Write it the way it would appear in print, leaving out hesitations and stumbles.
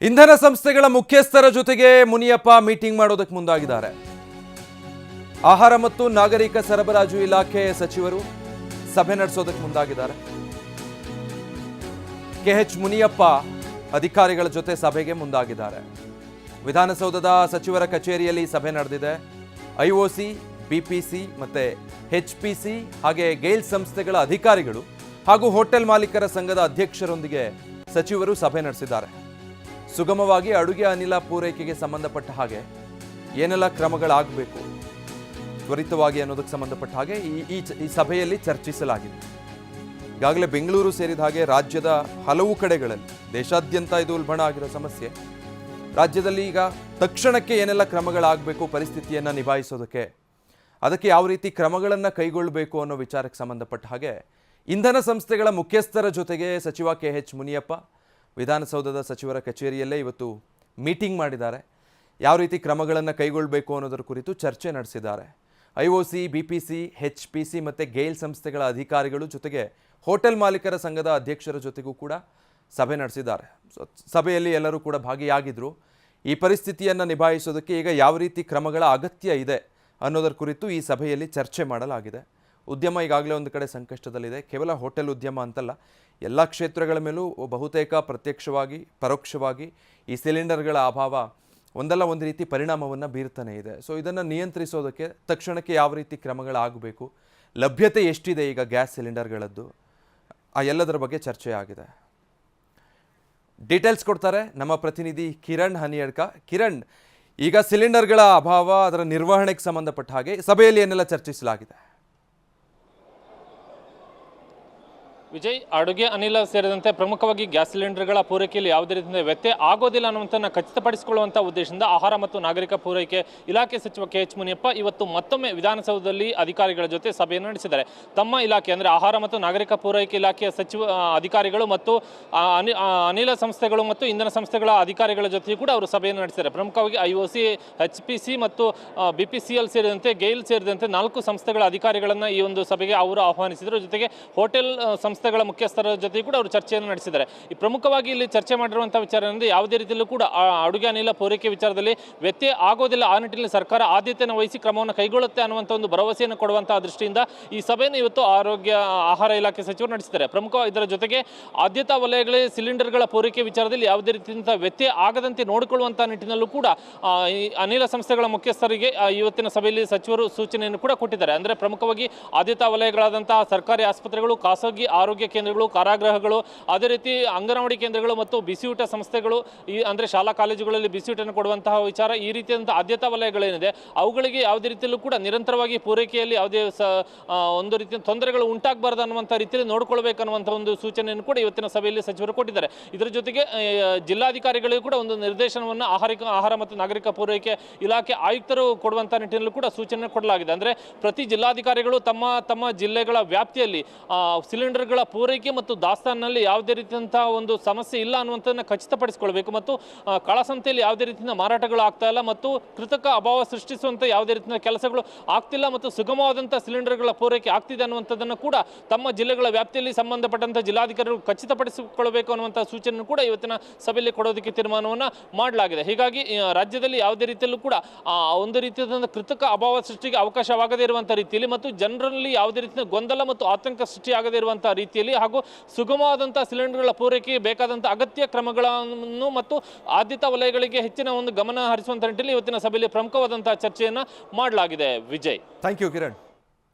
ಇಂಧನ ಸಂಸ್ಥೆಗಳ ಮುಖ್ಯಸ್ಥರ ಜೊತೆಗೆ ಮುನಿಯಪ್ಪ ಮೀಟಿಂಗ್ ಮಾಡೋದಕ್ಕೆ ಮುಂದಾಗಿದ್ದಾರೆ. ಆಹಾರ ಮತ್ತು ನಾಗರಿಕ ಸರಬರಾಜು ಇಲಾಖೆ ಸಚಿವರು ಸಭೆ ನಡೆಸೋದಕ್ಕೆ ಮುಂದಾಗಿದ್ದಾರೆ. ಕೆಎಚ್ ಮುನಿಯಪ್ಪ ಅಧಿಕಾರಿಗಳ ಜೊತೆ ಸಭೆಗೆ ಮುಂದಾಗಿದ್ದಾರೆ. ವಿಧಾನಸೌಧದ ಸಚಿವರ ಕಚೇರಿಯಲ್ಲಿ ಸಭೆ ನಡೆದಿದೆ. ಐಒಸಿ, ಬಿಪಿಸಿ ಮತ್ತೆ ಎಚ್ಪಿಸಿ ಹಾಗೆ ಗೈಲ್ ಸಂಸ್ಥೆಗಳ ಅಧಿಕಾರಿಗಳು ಹಾಗೂ ಹೋಟೆಲ್ ಮಾಲೀಕರ ಸಂಘದ ಅಧ್ಯಕ್ಷರೊಂದಿಗೆ ಸಚಿವರು ಸಭೆ ನಡೆಸಿದ್ದಾರೆ. ಸುಗಮವಾಗಿ ಅಡುಗೆ ಅನಿಲ ಪೂರೈಕೆಗೆ ಸಂಬಂಧಪಟ್ಟ ಹಾಗೆ ಏನೆಲ್ಲ ಕ್ರಮಗಳಾಗಬೇಕು ತ್ವರಿತವಾಗಿ ಅನ್ನೋದಕ್ಕೆ ಸಂಬಂಧಪಟ್ಟ ಹಾಗೆ ಈ ಸಭೆಯಲ್ಲಿ ಚರ್ಚಿಸಲಾಗಿದೆ. ಈಗಾಗಲೇ ಬೆಂಗಳೂರು ಸೇರಿದ ಹಾಗೆ ರಾಜ್ಯದ ಹಲವು ಕಡೆಗಳಲ್ಲಿ ದೇಶಾದ್ಯಂತ ಇದು ಉಲ್ಬಣ ಆಗಿರೋ ಸಮಸ್ಯೆ. ರಾಜ್ಯದಲ್ಲಿ ಈಗ ತಕ್ಷಣಕ್ಕೆ ಏನೆಲ್ಲ ಕ್ರಮಗಳಾಗಬೇಕು ಪರಿಸ್ಥಿತಿಯನ್ನು ನಿಭಾಯಿಸೋದಕ್ಕೆ, ಅದಕ್ಕೆ ಯಾವ ರೀತಿ ಕ್ರಮಗಳನ್ನು ಕೈಗೊಳ್ಳಬೇಕು ಅನ್ನೋ ವಿಚಾರಕ್ಕೆ ಸಂಬಂಧಪಟ್ಟ ಹಾಗೆ ಇಂಧನ ಸಂಸ್ಥೆಗಳ ಮುಖ್ಯಸ್ಥರ ಜೊತೆಗೆ ಸಚಿವ ಕೆಎಚ್ ಮುನಿಯಪ್ಪ ವಿಧಾನಸೌಧದ ಸಚಿವರ ಕಚೇರಿಯಲ್ಲೇ ಇವತ್ತು ಮೀಟಿಂಗ್ ಮಾಡಿದ್ದಾರೆ. ಯಾವ ರೀತಿ ಕ್ರಮಗಳನ್ನು ಕೈಗೊಳ್ಳಬೇಕು ಅನ್ನೋದರ ಕುರಿತು ಚರ್ಚೆ ನಡೆಸಿದ್ದಾರೆ. ಐಒಸಿ, ಬಿಪಿಸಿ, ಎಚ್ಪಿಸಿ ಮತ್ತು ಗೈಲ್ ಸಂಸ್ಥೆಗಳ ಅಧಿಕಾರಿಗಳು ಜೊತೆಗೆ ಹೋಟೆಲ್ ಮಾಲೀಕರ ಸಂಘದ ಅಧ್ಯಕ್ಷರ ಜೊತೆಗೂ ಕೂಡ ಸಭೆ ನಡೆಸಿದ್ದಾರೆ. ಸಭೆಯಲ್ಲಿ ಎಲ್ಲರೂ ಕೂಡ ಭಾಗಿಯಾಗಿದ್ದರು. ಈ ಪರಿಸ್ಥಿತಿಯನ್ನು ನಿಭಾಯಿಸೋದಕ್ಕೆ ಈಗ ಯಾವ ರೀತಿ ಕ್ರಮಗಳ ಅಗತ್ಯ ಇದೆ ಅನ್ನೋದರ ಕುರಿತು ಈ ಸಭೆಯಲ್ಲಿ ಚರ್ಚೆ ಮಾಡಲಾಗಿದೆ. ಉದ್ಯಮ ಈಗಾಗಲೇ ಒಂದು ಕಡೆ ಸಂಕಷ್ಟದಲ್ಲಿದೆ. ಕೇವಲ ಹೋಟೆಲ್ ಉದ್ಯಮ ಅಂತಲ್ಲ, ಎಲ್ಲ ಕ್ಷೇತ್ರಗಳ ಮೇಲೂ ಬಹುತೇಕ ಪ್ರತ್ಯಕ್ಷವಾಗಿ ಪರೋಕ್ಷವಾಗಿ ಈ ಸಿಲಿಂಡರ್ಗಳ ಅಭಾವ ಒಂದಲ್ಲ ಒಂದು ರೀತಿ ಪರಿಣಾಮವನ್ನು ಬೀರ್ತಾನೆ ಇದೆ. ಸೊ ಇದನ್ನು ನಿಯಂತ್ರಿಸೋದಕ್ಕೆ ತಕ್ಷಣಕ್ಕೆ ಯಾವ ರೀತಿ ಕ್ರಮಗಳಾಗಬೇಕು, ಲಭ್ಯತೆ ಎಷ್ಟಿದೆ ಈಗ ಗ್ಯಾಸ್ ಸಿಲಿಂಡರ್ಗಳದ್ದು, ಆ ಎಲ್ಲದರ ಬಗ್ಗೆ ಚರ್ಚೆ ಆಗಿದೆ. ಡೀಟೇಲ್ಸ್ ಕೊಡ್ತಾರೆ ನಮ್ಮ ಪ್ರತಿನಿಧಿ ಕಿರಣ್ ಹನಿಯಡ್ಕ. ಕಿರಣ್, ಈಗ ಸಿಲಿಂಡರ್ಗಳ ಅಭಾವ, ಅದರ ನಿರ್ವಹಣೆಗೆ ಸಂಬಂಧಪಟ್ಟ ಹಾಗೆ ಸಭೆಯಲ್ಲಿ ಏನೆಲ್ಲ ಚರ್ಚಿಸಲಾಗಿದೆ? ವಿಜಯ್, ಅಡುಗೆ ಅನಿಲ ಸೇರಿದಂತೆ ಪ್ರಮುಖವಾಗಿ ಗ್ಯಾಸ್ ಸಿಲಿಂಡರ್ಗಳ ಪೂರೈಕೆಯಲ್ಲಿ ಯಾವುದೇ ರೀತಿಯ ವ್ಯತ್ಯಯ ಆಗೋದಿಲ್ಲ ಅನ್ನುವಂಥನ್ನು ಖಚಿತಪಡಿಸಿಕೊಳ್ಳುವಂಥ ಉದ್ದೇಶದಿಂದ ಆಹಾರ ಮತ್ತು ನಾಗರಿಕ ಪೂರೈಕೆ ಇಲಾಖೆ ಸಚಿವ ಕೆಎಚ್ ಮುನಿಯಪ್ಪ ಇವತ್ತು ಮತ್ತೊಮ್ಮೆ ವಿಧಾನಸೌಧದಲ್ಲಿ ಅಧಿಕಾರಿಗಳ ಜೊತೆ ಸಭೆಯನ್ನು ನಡೆಸಿದ್ದಾರೆ. ತಮ್ಮ ಇಲಾಖೆ ಅಂದರೆ ಆಹಾರ ಮತ್ತು ನಾಗರಿಕ ಪೂರೈಕೆ ಇಲಾಖೆಯ ಅಧಿಕಾರಿಗಳು ಮತ್ತು ಅನಿಲ ಸಂಸ್ಥೆಗಳು ಮತ್ತು ಇಂಧನ ಸಂಸ್ಥೆಗಳ ಅಧಿಕಾರಿಗಳ ಜೊತೆಯೂ ಕೂಡ ಅವರು ಸಭೆಯನ್ನು ನಡೆಸಿದ್ದಾರೆ. ಪ್ರಮುಖವಾಗಿ ಐಒಸಿ, ಎಚ್ಪಿಸಿ ಮತ್ತು ಬಿಪಿಸಿಎಲ್ ಸೇರಿದಂತೆ ಗೈಲ್ ಸೇರಿದಂತೆ 4 ಸಂಸ್ಥೆಗಳ ಅಧಿಕಾರಿಗಳನ್ನು ಈ ಒಂದು ಸಭೆಗೆ ಅವರು ಆಹ್ವಾನಿಸಿದರು. ಜೊತೆಗೆ ಹೋಟೆಲ್ ಸಂಸ್ಥೆಗಳ ಮುಖ್ಯಸ್ಥರ ಜೊತೆ ಕೂಡ ಅವರು ಚರ್ಚೆಯನ್ನು ನಡೆಸಿದ್ದಾರೆ. ಈ ಪ್ರಮುಖವಾಗಿ ಇಲ್ಲಿ ಚರ್ಚೆ ಮಾಡಿರುವಂತಹ ವಿಚಾರ ಅಂದರೆ ಯಾವುದೇ ರೀತಿಯಲ್ಲೂ ಕೂಡ ಅಡುಗೆ ಅನಿಲ ಪೂರೈಕೆ ವಿಚಾರದಲ್ಲಿ ವ್ಯತ್ಯಯ ಆಗೋದಿಲ್ಲ, ಆ ನಿಟ್ಟಿನಲ್ಲಿ ಸರ್ಕಾರ ಆದ್ಯತೆಯನ್ನು ವಹಿಸಿ ಕ್ರಮವನ್ನು ಕೈಗೊಳ್ಳುತ್ತೆ ಅನ್ನುವಂಥ ಒಂದು ಭರವಸೆಯನ್ನು ಕೊಡುವಂತಹ ದೃಷ್ಟಿಯಿಂದ ಈ ಸಭೆಯನ್ನು ಇವತ್ತು ಆಹಾರ ಇಲಾಖೆ ಸಚಿವರು ನಡೆಸಿದ್ದಾರೆ. ಪ್ರಮುಖವಾಗಿ ಇದರ ಜೊತೆಗೆ ಆದ್ಯತಾ ವಲಯಗಳಲ್ಲಿ ಸಿಲಿಂಡರ್ಗಳ ಪೂರೈಕೆ ವಿಚಾರದಲ್ಲಿ ಯಾವುದೇ ರೀತಿಯಿಂದ ವ್ಯತ್ಯಯ ಆಗದಂತೆ ನೋಡಿಕೊಳ್ಳುವಂತಹ ನಿಟ್ಟಿನಲ್ಲೂ ಕೂಡ ಈ ಅನಿಲ ಸಂಸ್ಥೆಗಳ ಮುಖ್ಯಸ್ಥರಿಗೆ ಇವತ್ತಿನ ಸಭೆಯಲ್ಲಿ ಸಚಿವರು ಸೂಚನೆಯನ್ನು ಕೂಡ ಕೊಟ್ಟಿದ್ದಾರೆ. ಅಂದರೆ ಪ್ರಮುಖವಾಗಿ ಆದ್ಯತಾ ವಲಯಗಳಾದಂತಹ ಸರ್ಕಾರಿ ಆಸ್ಪತ್ರೆಗಳು, ಖಾಸಗಿ ಆರೋಗ್ಯ ಕೇಂದ್ರಗಳು, ಕಾರಾಗೃಹಗಳು, ಅದೇ ರೀತಿ ಅಂಗನವಾಡಿ ಕೇಂದ್ರಗಳು ಮತ್ತು ಬಿಸಿಯೂಟ ಸಂಸ್ಥೆಗಳು, ಅಂದರೆ ಶಾಲಾ ಕಾಲೇಜುಗಳಲ್ಲಿ ಬಿಸಿಯೂಟನ್ನು ಕೊಡುವಂತಹ ವಿಚಾರ, ಈ ರೀತಿಯಾದಂಥ ಆದ್ಯತಾ ವಲಯಗಳೇನಿದೆ ಅವುಗಳಿಗೆ ಯಾವುದೇ ರೀತಿಯಲ್ಲೂ ಕೂಡ ನಿರಂತರವಾಗಿ ಪೂರೈಕೆಯಲ್ಲಿ ಯಾವುದೇ ಒಂದು ರೀತಿಯ ತೊಂದರೆಗಳು ಉಂಟಾಗಬಾರ್ದು ಅನ್ನುವಂಥ ರೀತಿಯಲ್ಲಿ ನೋಡಿಕೊಳ್ಬೇಕನ್ನುವಂಥ ಒಂದು ಸೂಚನೆಯನ್ನು ಕೂಡ ಇವತ್ತಿನ ಸಭೆಯಲ್ಲಿ ಸಚಿವರು ಕೊಟ್ಟಿದ್ದಾರೆ. ಇದರ ಜೊತೆಗೆ ಜಿಲ್ಲಾಧಿಕಾರಿಗಳಿಗೂ ಕೂಡ ಒಂದು ನಿರ್ದೇಶನವನ್ನು ಆಹಾರ ಮತ್ತು ನಾಗರಿಕ ಪೂರೈಕೆ ಇಲಾಖೆ ಆಯುಕ್ತರು ಕೊಡುವಂಥ ನಿಟ್ಟಿನಲ್ಲೂ ಕೂಡ ಸೂಚನೆ ಕೊಡಲಾಗಿದೆ. ಅಂದರೆ ಪ್ರತಿ ಜಿಲ್ಲಾಧಿಕಾರಿಗಳು ತಮ್ಮ ತಮ್ಮ ಜಿಲ್ಲೆಗಳ ವ್ಯಾಪ್ತಿಯಲ್ಲಿ ಸಿಲಿಂಡರ್ಗಳ ಪೂರೈಕೆ ಮತ್ತು ದಾಸ್ತಾನಿನಲ್ಲಿ ಯಾವುದೇ ರೀತಿಯಂತಹ ಒಂದು ಸಮಸ್ಯೆ ಇಲ್ಲ ಅನ್ನುವಂಥದ್ದನ್ನು ಖಚಿತಪಡಿಸಿಕೊಳ್ಬೇಕು ಮತ್ತು ಕಾಳಸಂತೆಯಲ್ಲಿ ಯಾವುದೇ ರೀತಿಯ ಮಾರಾಟಗಳು ಆಗ್ತಾ ಇಲ್ಲ ಮತ್ತು ಕೃತಕ ಅಭಾವ ಸೃಷ್ಟಿಸುವಂಥ ಯಾವುದೇ ರೀತಿಯ ಕೆಲಸಗಳು ಆಗ್ತಿಲ್ಲ ಮತ್ತು ಸುಗಮವಾದಂಥ ಸಿಲಿಂಡರ್ಗಳ ಪೂರೈಕೆ ಆಗ್ತಿದೆ ಅನ್ನುವಂಥದ್ದನ್ನು ಕೂಡ ತಮ್ಮ ಜಿಲ್ಲೆಗಳ ವ್ಯಾಪ್ತಿಯಲ್ಲಿ ಸಂಬಂಧಪಟ್ಟಂಥ ಜಿಲ್ಲಾಧಿಕಾರಿಗಳು ಖಚಿತಪಡಿಸಿಕೊಳ್ಳಬೇಕು ಅನ್ನುವಂಥ ಸೂಚನೆಯನ್ನು ಕೂಡ ಇವತ್ತಿನ ಸಭೆಯಲ್ಲಿ ಕೊಡೋದಕ್ಕೆ ತೀರ್ಮಾನವನ್ನು ಮಾಡಲಾಗಿದೆ. ಹೀಗಾಗಿ ರಾಜ್ಯದಲ್ಲಿ ಯಾವುದೇ ರೀತಿಯಲ್ಲೂ ಕೂಡ ಒಂದು ರೀತಿಯಾದ ಕೃತಕ ಅಭಾವ ಸೃಷ್ಟಿಗೆ ಅವಕಾಶವಾಗದೇ ಇರುವಂಥ ರೀತಿಯಲ್ಲಿ ಮತ್ತು ಜನರಲ್ಲಿ ಯಾವುದೇ ರೀತಿಯ ಗೊಂದಲ ಮತ್ತು ಆತಂಕ ಸೃಷ್ಟಿಯಾಗದೇ ಇರುವಂಥ ರೀತಿಯಲ್ಲಿ ಹಾಗೂ ಸುಗಮವಾದಂತಹ ಸಿಲಿಂಡರ್ಗಳ ಪೂರೈಕೆಗೆ ಬೇಕಾದಂಥ ಅಗತ್ಯ ಕ್ರಮಗಳನ್ನು ಮತ್ತು ಆದ್ಯತಾ ವಲಯಗಳಿಗೆ ಹೆಚ್ಚಿನ ಒಂದು ಗಮನ ಹರಿಸುವಂತ ನಿಟ್ಟಿನಲ್ಲಿ ಇವತ್ತಿನ ಸಭೆಯಲ್ಲಿ ಪ್ರಮುಖವಾದಂತಹ ಚರ್ಚೆಯನ್ನು ಮಾಡಲಾಗಿದೆ. Vijay, thank you Kiran.